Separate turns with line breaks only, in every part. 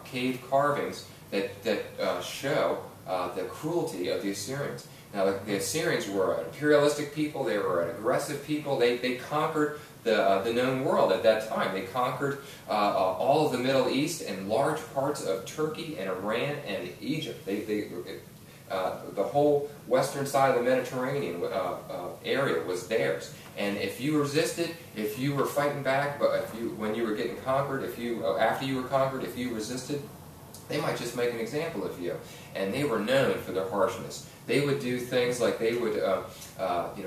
cave carvings that show the cruelty of the Assyrians. Now, the Assyrians were an imperialistic people. They were an aggressive people. They conquered the known world at that time. They conquered all of the Middle East and large parts of Turkey and Iran and Egypt. The whole western side of the Mediterranean area was theirs. And if you resisted, if you were fighting back, but when you were getting conquered, after you were conquered, if you resisted, they might just make an example of you. And they were known for their harshness. They would do things like they would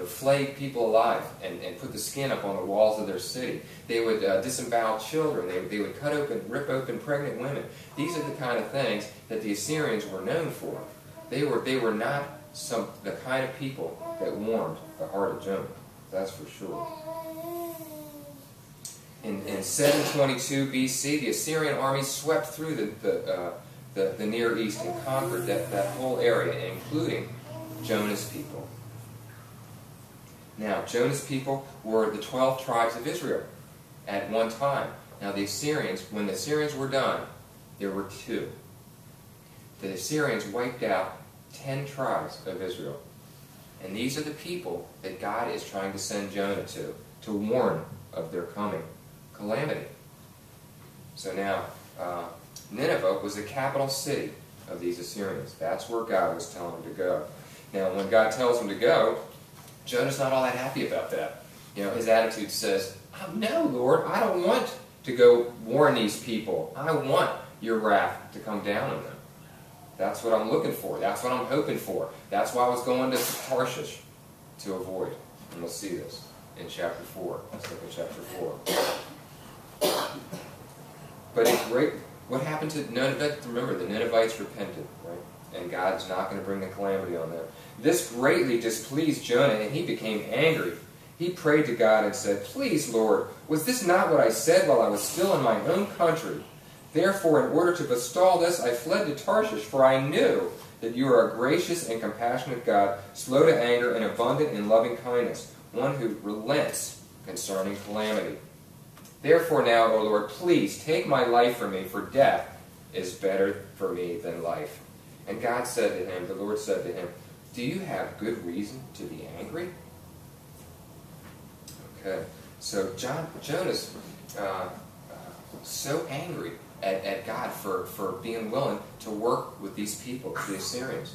flay people alive and put the skin up on the walls of their city. They would disembowel children. They would rip open pregnant women. These are the kind of things that the Assyrians were known for. They were not the kind of people that warmed the heart of Jonah. That's for sure. In 722 BC, the Assyrian army swept through the Near East and conquered that whole area, including Jonah's people. Now, Jonah's people were the 12 tribes of Israel at one time. Now, the Assyrians, when the Assyrians were done, there were 2. The Assyrians wiped out 10 tribes of Israel. And these are the people that God is trying to send Jonah to warn of their coming calamity. So now, Nineveh was the capital city of these Assyrians. That's where God was telling them to go. Now, when God tells them to go, Jonah's not all that happy about that. His attitude says, "Oh, no, Lord, I don't want to go warn these people. I want your wrath to come down on them. That's what I'm looking for. That's what I'm hoping for. That's why I was going to Tarshish to avoid." And we'll see this in chapter 4. Let's look at chapter 4. But what happened to Nineveh? Remember, the Ninevites repented, right? And God's not going to bring the calamity on them. This greatly displeased Jonah, and he became angry. He prayed to God and said, "Please, Lord, was this not what I said while I was still in my own country? Therefore, in order to forestall this, I fled to Tarshish, for I knew that you are a gracious and compassionate God, slow to anger and abundant in loving kindness, one who relents concerning calamity. Therefore now, O Lord, please take my life from me, for death is better for me than life." And God said to him, the Lord said to him, "Do you have good reason to be angry?" Okay, so Jonah's so angry at God for being willing to work with these people, the Assyrians.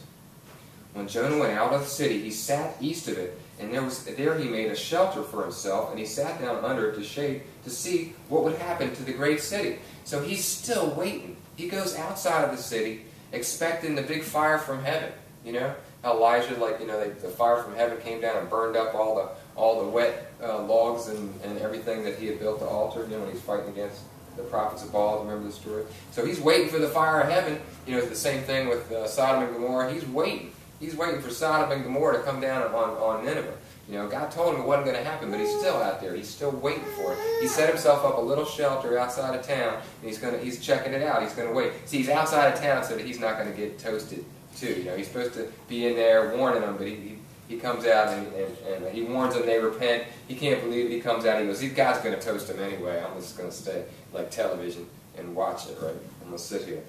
When Jonah went out of the city, he sat east of it, and there he made a shelter for himself, and he sat down under it to shade to see what would happen to the great city. So he's still waiting. He goes outside of the city, expecting the big fire from heaven. You know how Elijah, the fire from heaven came down and burned up all the wet logs and everything that he had built the altar. When he's fighting against the prophets of Baal. Remember the story? So he's waiting for the fire of heaven. It's the same thing with Sodom and Gomorrah. He's waiting. He's waiting for Sodom and Gomorrah to come down on Nineveh. God told him it wasn't going to happen, but he's still out there. He's still waiting for it. He set himself up a little shelter outside of town, and he's checking it out. He's going to wait. See, he's outside of town so that he's not going to get toasted too. He's supposed to be in there warning them, but he comes out and he warns them. They repent. He can't believe it. He comes out. He goes, God's going to toast him anyway. I'm just going to stay like television and watch it, right? I'm going to sit here.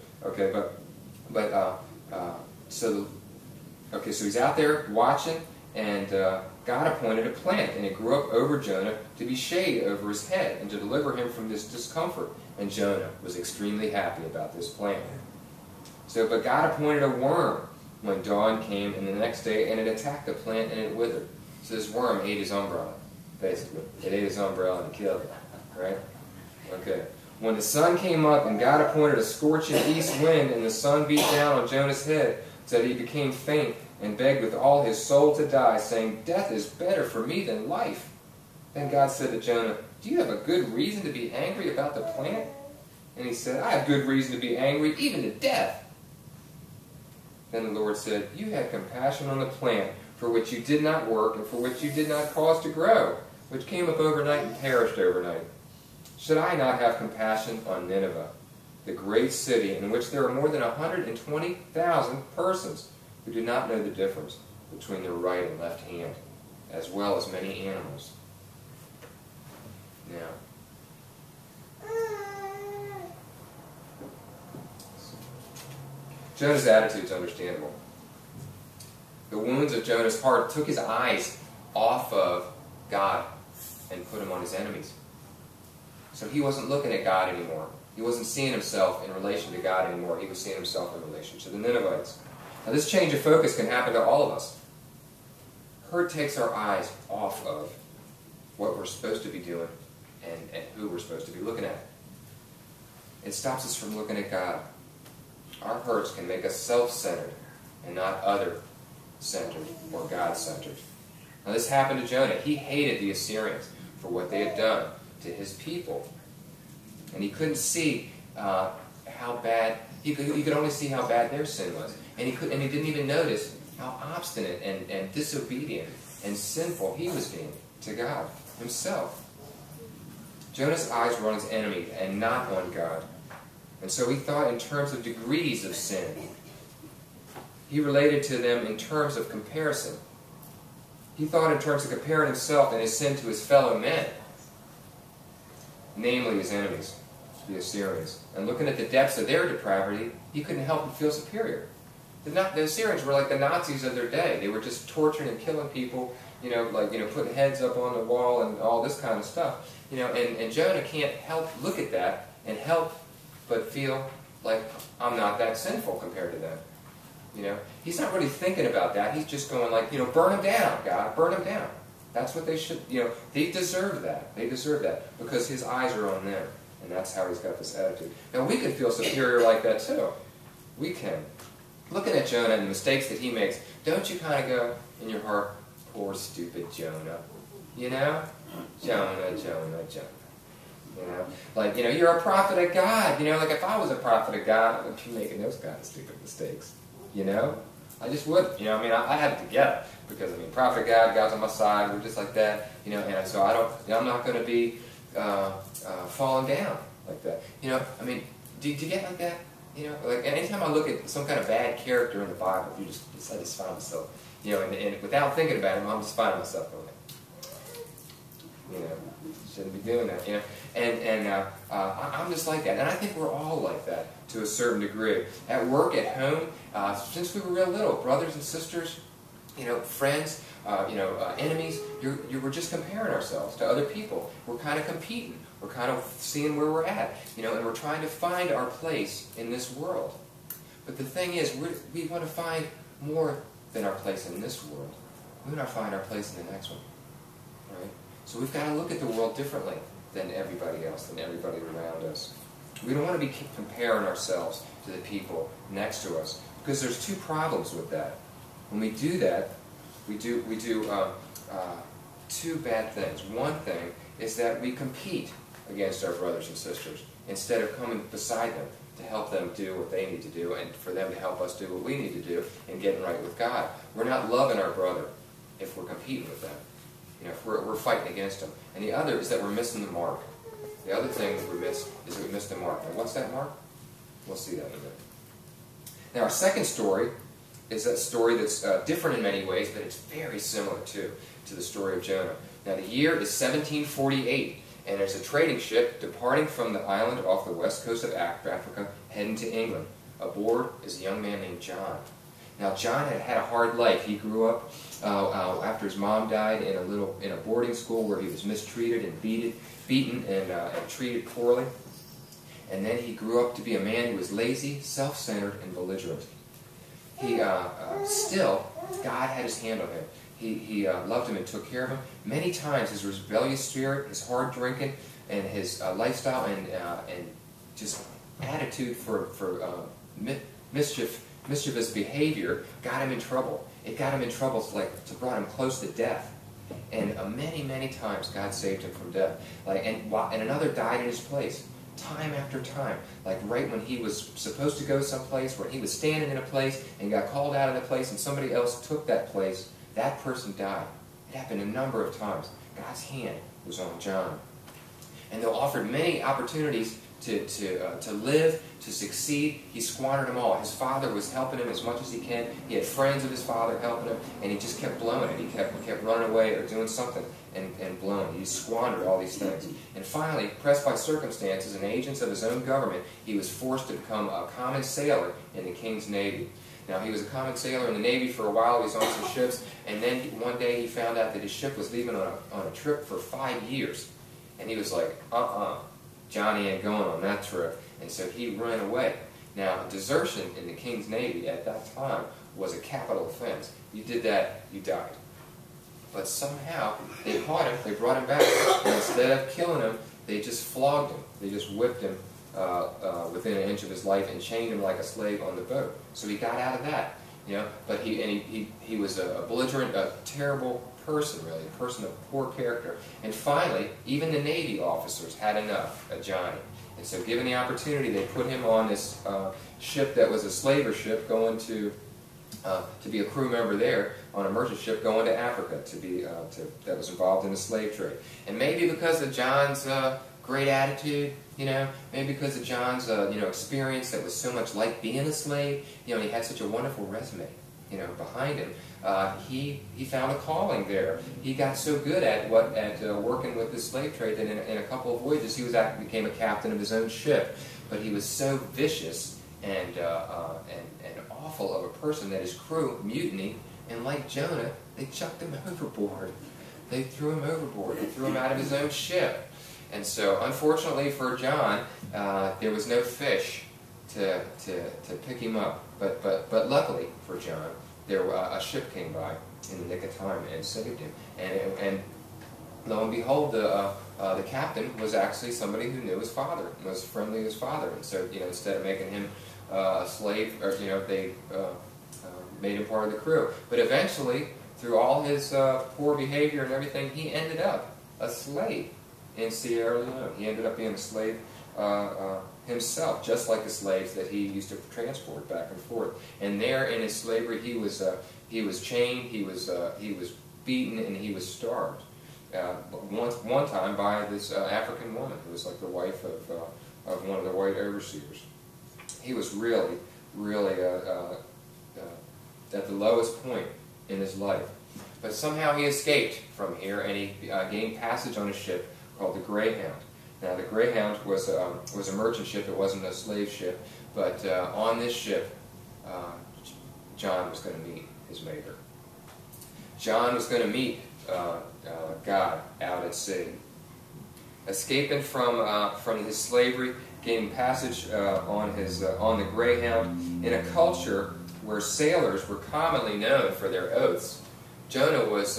Okay, so he's out there watching, and God appointed a plant, and it grew up over Jonah to be shade over his head and to deliver him from this discomfort. And Jonah was extremely happy about this plant. But God appointed a worm when dawn came, and the next day, and it attacked the plant and it withered. So this worm ate his umbrella, basically. It ate his umbrella and killed it, right? Okay. When the sun came up, and God appointed a scorching east wind, and the sun beat down on Jonah's head, so that he became faint, and begged with all his soul to die, saying, "Death is better for me than life." Then God said to Jonah, "Do you have a good reason to be angry about the plant?" And he said, "I have good reason to be angry, even to death." Then the Lord said, "You had compassion on the plant, for which you did not work, and for which you did not cause to grow, which came up overnight and perished overnight. Should I not have compassion on Nineveh, the great city in which there are more than 120,000 persons who do not know the difference between their right and left hand, as well as many animals?" Now, Jonah's attitude is understandable. The wounds of Jonah's heart took his eyes off of God and put him on his enemies. So he wasn't looking at God anymore. He wasn't seeing himself in relation to God anymore. He was seeing himself in relation to the Ninevites. Now this change of focus can happen to all of us. Hurt takes our eyes off of what we're supposed to be doing and who we're supposed to be looking at. It stops us from looking at God. Our hurts can make us self-centered and not other-centered or God-centered. Now this happened to Jonah. He hated the Assyrians for what they had done to his people. And he couldn't see how bad, he could only see how bad their sin was. And he didn't even notice how obstinate and disobedient and sinful he was being to God himself. Jonah's eyes were on his enemy and not on God. And so he thought in terms of degrees of sin. He related to them in terms of comparison. He thought in terms of comparing himself and his sin to his fellow men, namely his enemies, the Assyrians. And looking at the depths of their depravity, he couldn't help but feel superior. The Assyrians were like the Nazis of their day. They were just torturing and killing people, putting heads up on the wall and all this kind of stuff. And Jonah can't help look at that and help but feel like I'm not that sinful compared to them. He's not really thinking about that. He's just going like, burn them down, God, burn them down. That's what they should, they deserve that. They deserve that because his eyes are on them. And that's how he's got this attitude. Now we can feel superior like that too. We can. Looking at Jonah and the mistakes that he makes, don't you kind of go in your heart, poor stupid Jonah. Jonah. You're a prophet of God. If I was a prophet of God, I wouldn't be making those kind of stupid mistakes. I just wouldn't. I had it together because prophet of God, God's on my side. We're just like that. And so I'm not going to be falling down like that. Do you get like that? Anytime I look at some kind of bad character in the Bible, I just find myself, and without thinking about it, I'm just finding myself going, shouldn't be doing that, I'm just like that, and I think we're all like that to a certain degree. At work, at home, since we were real little, brothers and sisters, friends, enemies, we're just comparing ourselves to other people. We're kind of competing. We're kind of seeing where we're at, and we're trying to find our place in this world. But the thing is, we want to find more than our place in this world. We want to find our place in the next one, right? So we've got to look at the world differently than everybody else, than everybody around us. We don't want to be comparing ourselves to the people next to us, because there's two problems with that. When we do that, we do two bad things. One thing is that we compete against our brothers and sisters instead of coming beside them to help them do what they need to do and for them to help us do what we need to do and getting right with God. We're not loving our brother if we're competing with them. If we're fighting against them. And the other is that we're missing the mark. The other thing that we miss is that we miss the mark. And what's that mark? We'll see that in a minute. Now our second story is a story that's different in many ways, but it's very similar to the story of Jonah. Now the year is 1748, and there's a trading ship departing from the island off the west coast of Africa, heading to England. Aboard is a young man named John. Now John had a hard life. He grew up after his mom died in a boarding school where he was mistreated and beaten and treated poorly. And then he grew up to be a man who was lazy, self-centered, and belligerent. Still, God had his hand on him. He loved him and took care of him. Many times his rebellious spirit, his hard drinking, and his lifestyle and just attitude for mischievous behavior got him in trouble. It got him in trouble to brought him close to death. And many times God saved him from death. And another died in his place. Time after time, right when he was supposed to go someplace, when he was standing in a place and got called out of the place and somebody else took that place, that person died. It happened a number of times. God's hand was on John. And they offered many opportunities to live, to succeed, he squandered them all. His father was helping him as much as he can. He had friends of his father helping him, and he just kept blowing it. He kept running away or doing something and blowing it. He squandered all these things. And finally, pressed by circumstances and agents of his own government, he was forced to become a common sailor in the king's navy. Now, he was a common sailor in the Navy for a while. He was on some ships, and then one day he found out that his ship was leaving on a trip for 5 years. And he was like, Johnny ain't going on that trip. And so he ran away. Now, desertion in the king's navy at that time was a capital offense. You did that, you died. But somehow, they caught him, they brought him back, and instead of killing him, they just flogged him. They just whipped him within an inch of his life and chained him like a slave on the boat. So he got out of that, you know. But he was a belligerent, a terrible person, really, a person of poor character. And finally, even the Navy officers had enough of Johnny. And so given the opportunity, they put him on this ship that was a slaver ship going to be a crew member there on a merchant ship going to Africa that was involved in the slave trade. And maybe because of John's great attitude, you know, maybe because of John's experience that was so much like being a slave, you know, he had such a wonderful resume, you know, behind him. He found a calling there. He got so good at working with the slave trade that in a couple of voyages he became a captain of his own ship. But he was so vicious and awful of a person that his crew mutinied, and like Jonah, they chucked him overboard. They threw him overboard. They threw him out of his own ship. And so, unfortunately for John, there was no fish to pick him up. But luckily for John, a ship came by in the nick of time and saved him. And lo and behold, the captain was actually somebody who knew his father, was friendly to his father. And so, you know, instead of making him a slave, or you know, they made him part of the crew. But eventually, through all his poor behavior and everything, he ended up a slave in Sierra Leone. He ended up being a slave himself, just like the slaves that he used to transport back and forth. And there, in his slavery, he was chained, he was beaten, and he was starved. One time by this African woman who was like the wife of one of the white overseers. He was really at the lowest point in his life. But somehow he escaped from here, and he gained passage on a ship called the Greyhound. Now, the Greyhound was a merchant ship. It wasn't a slave ship. But on this ship, John was going to meet his Maker. John was going to meet God out at sea. Escaping from his slavery, gaining passage on the Greyhound in a culture where sailors were commonly known for their oaths. Jonah was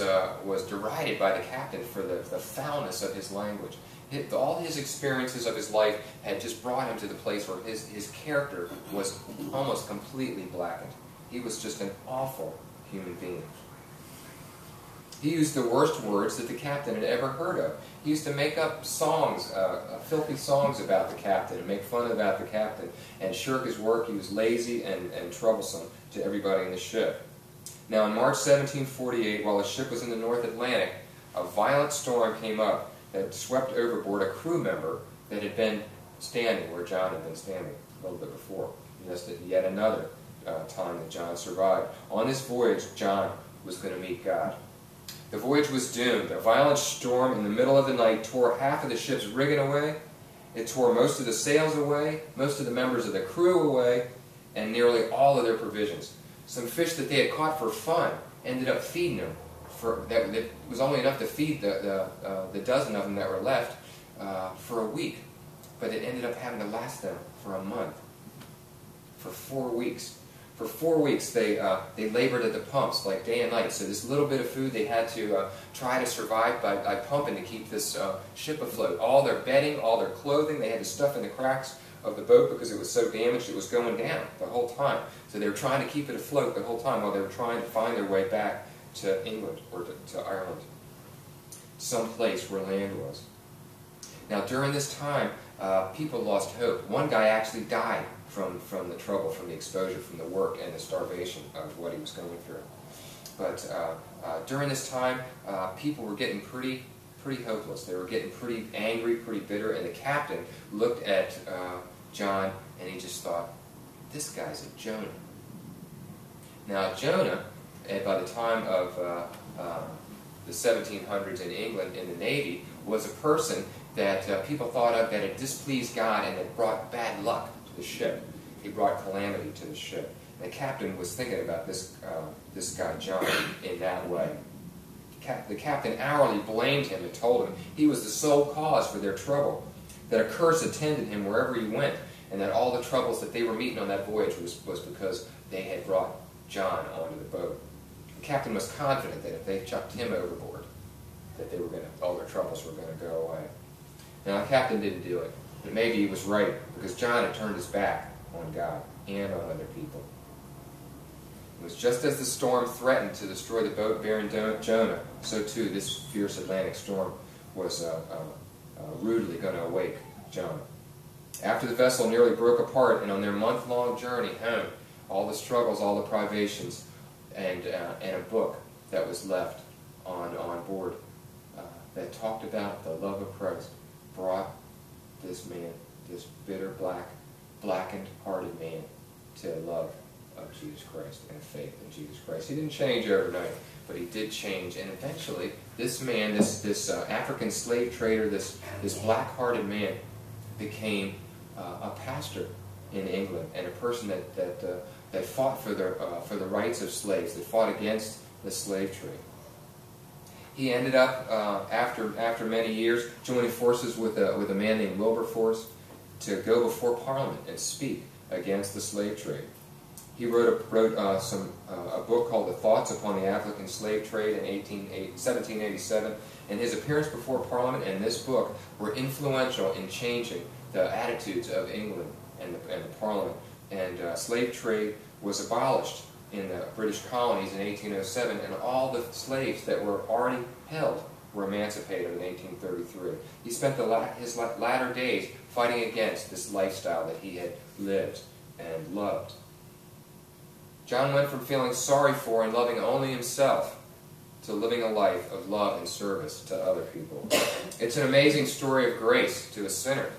derided by the captain for the foulness of his language. All his experiences of his life had just brought him to the place where his character was almost completely blackened. He was just an awful human being. He used the worst words that the captain had ever heard of. He used to make up songs, filthy songs about the captain, and make fun about the captain, and shirk his work. He was lazy and troublesome to everybody in the ship. Now, in March 1748, while the ship was in the North Atlantic, a violent storm came up that swept overboard a crew member that had been standing where John had been standing a little bit before. Yet another time that John survived. On this voyage, John was going to meet God. The voyage was doomed. A violent storm in the middle of the night tore half of the ship's rigging away. It tore most of the sails away, most of the members of the crew away, and nearly all of their provisions. Some fish that they had caught for fun ended up feeding them. That was only enough to feed the dozen of them that were left for a week. But it ended up having to last them for a month. For 4 weeks. For 4 weeks they labored at the pumps like day and night. So this little bit of food they had to try to survive by pumping to keep this ship afloat. All their bedding, all their clothing, they had to stuff in the cracks of the boat because it was so damaged it was going down the whole time. So they were trying to keep it afloat the whole time while they were trying to find their way back to England or to Ireland, some place where land was. Now during this time, people lost hope. One guy actually died from the trouble, from the exposure, from the work and the starvation of what he was going through. But during this time, people were getting pretty pretty hopeless. They were getting pretty angry, pretty bitter, and the captain looked at John and he just thought, this guy's a Jonah. Now Jonah, by the time of the 1700s in England in the Navy, was a person that people thought of that had displeased God and had brought bad luck to the ship. He brought calamity to the ship. And the captain was thinking about this guy John in that way. The captain hourly blamed him and told him he was the sole cause for their trouble, that a curse attended him wherever he went, and that all the troubles that they were meeting on that voyage was because they had brought John onto the boat. The captain was confident that if they chucked him overboard, that all their troubles were going to go away. Now the captain didn't do it, but maybe he was right, because John had turned his back on God and on other people. It was just as the storm threatened to destroy the boat bearing Jonah, so too this fierce Atlantic storm was rudely going to awake Jonah. After the vessel nearly broke apart, and on their month-long journey home, all the struggles, all the privations, and a book that was left on board that talked about the love of Christ brought this man, this bitter, blackened-hearted man, to love of Jesus Christ and faith in Jesus Christ. He didn't change overnight, but he did change, and eventually this man, this African slave trader, this black-hearted man, became a pastor in England, and a person that fought for the rights of slaves, that fought against the slave trade. He ended up, after many years, joining forces with a man named Wilberforce to go before Parliament and speak against the slave trade. He wrote a book called The Thoughts Upon the African Slave Trade in 1787, and his appearance before Parliament and this book were influential in changing the attitudes of England and the Parliament. And slave trade was abolished in the British colonies in 1807, and all the slaves that were already held were emancipated in 1833. He spent his latter days fighting against this lifestyle that he had lived and loved. John went from feeling sorry for and loving only himself to living a life of love and service to other people. It's an amazing story of grace to a sinner